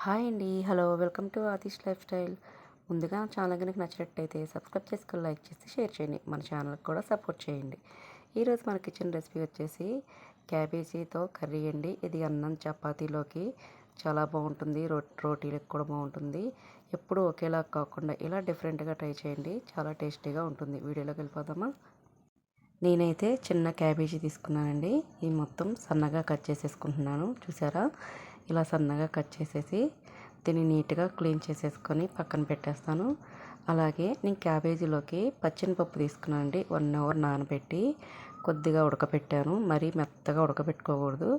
Hi అండి. Hello. Welcome to Atish life style. ముందుగా channel కనుక నచ్చినట్టయితే సబ్స్క్రైబ్ చేసుకొని లైక్ చేసి షేర్ చేయండి. మన ఛానల్కి కూడా సపోర్ట్ చేయండి. ఈరోజు మన కిచెన్ రెసిపీ వచ్చేసి క్యాబేజీతో కర్రీ అండి. ఇది అన్నం చపాతీలోకి చాలా బాగుంటుంది. రోటీలకు కూడా బాగుంటుంది. ఎప్పుడు ఒకేలా కాకుండా ఇలా డిఫరెంట్గా ట్రై చేయండి. చాలా టేస్టీగా ఉంటుంది. వీడియోలోకి వెళ్ళిపోదామా? నేనైతే చిన్న క్యాబేజీ తీసుకున్నానండి. ఇది మొత్తం సన్నగా కట్ చేసేసుకుంటున్నాను. చూసారా, ఇలా సన్నగా కట్ చేసేసి దీన్ని నీట్గా క్లీన్ చేసేసుకొని పక్కన పెట్టేస్తాను. అలాగే నేను క్యాబేజీలోకి పచ్చెనపప్పు తీసుకున్నానండి. 1 అవర్ నానబెట్టి కొద్దిగా ఉడకబెట్టాను. మరీ మెత్తగా ఉడకబెట్టుకోకూడదు,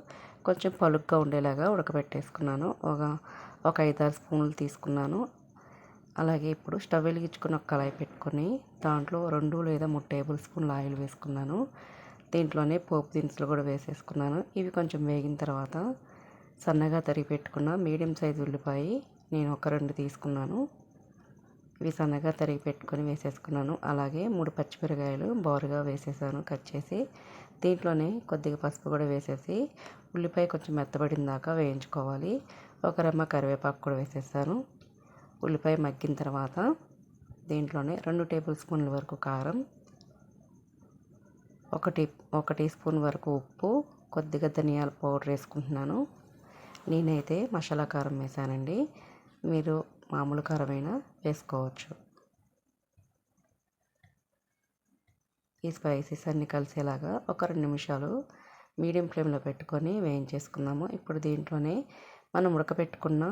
కొంచెం పలుగ్గా ఉండేలాగా ఉడకబెట్టేసుకున్నాను. ఒక 5-6 స్పూన్లు తీసుకున్నాను. అలాగే ఇప్పుడు స్టవ్ వెలిగించుకొని ఒక కళాయి పెట్టుకొని దాంట్లో 2 లేదా 3 టేబుల్ స్పూన్ల ఆయిల్ వేసుకున్నాను. దీంట్లోనే పోపు దినుసులు కూడా వేసేసుకున్నాను. ఇవి కొంచెం వేగిన తర్వాత సన్నగా తరిగి పెట్టుకున్న మీడియం సైజు ఉల్లిపాయ నేను ఒక 2 తీసుకున్నాను. ఇవి సన్నగా తరిగి పెట్టుకొని వేసేసుకున్నాను. అలాగే 3 పచ్చిమిరకాయలు బారుగా వేసేసాను కట్ చేసి. దీంట్లోనే కొద్దిగా పసుపు కూడా వేసేసి ఉల్లిపాయ కొంచెం మెత్తబడిన దాకా వేయించుకోవాలి. ఒక రెమ్మ కరివేపాకు కూడా వేసేసాను. ఉల్లిపాయ మగ్గిన తర్వాత దీంట్లోనే 2 టేబుల్ స్పూన్ల వరకు కారం, ఒక టీ స్పూన్ వరకు ఉప్పు, కొద్దిగా ధనియాల పౌడర్ వేసుకుంటున్నాను. నేనైతే మసాలా కారం వేసానండి. మీరు మామూలు కారమైనా వేసుకోవచ్చు. ఈ స్పైసెస్ అన్నీ కలిసేలాగా ఒక 2 నిమిషాలు మీడియం ఫ్లేమ్లో పెట్టుకొని వేయించేసుకుందాము. ఇప్పుడు దీంట్లోనే మనం ఉడకబెట్టుకున్న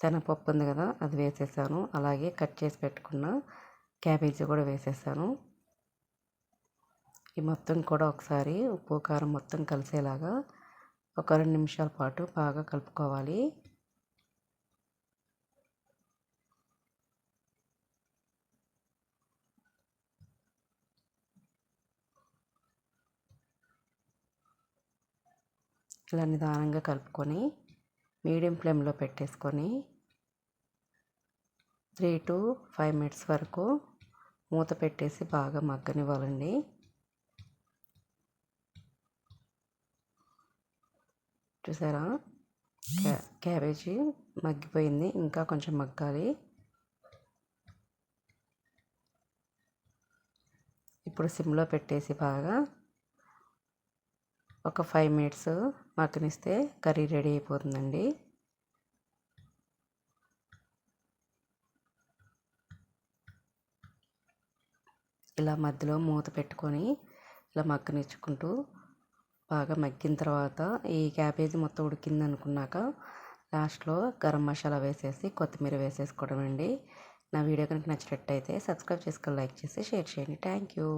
శనగపప్పు ఉంది కదా, అది వేసేసాను. అలాగే కట్ చేసి పెట్టుకున్న క్యాబేజీ కూడా వేసేసాను. ఈ మొత్తం కూడా ఒకసారి ఉప్పు కారం మొత్తం కలిసేలాగా ఒక 2 నిమిషాల పాటు బాగా కలుపుకోవాలి. ఇలా నిదానంగా కలుపుకొని మీడియం ఫ్లేమ్లో పెట్టేసుకొని 3 to 5 మినిట్స్ వరకు మూత పెట్టేసి బాగా మగ్గనివ్వాలండి. చూసారా, క్యాబేజీ మగ్గిపోయింది. ఇంకా కొంచెం మగ్గాలి. ఇప్పుడు సిమ్లో పెట్టేసి బాగా ఒక 5 మినిట్స్ మగ్గనిస్తే కర్రీ రెడీ అయిపోతుందండి. ఇలా మధ్యలో మూత పెట్టుకొని ఇలా మగ్గనిచ్చుకుంటూ బాగా మగ్గిన తర్వాత ఈ క్యాబేజీ మొత్తం ఉడికింది అనుకున్నాక లాస్ట్లో గరం మసాలా వేసేసి కొత్తిమీర వేసేసుకోవడం అండి. నా వీడియో కనుక నచ్చినట్టయితే సబ్స్క్రైబ్ చేసుకొని లైక్ చేసి షేర్ చేయండి. Thank you.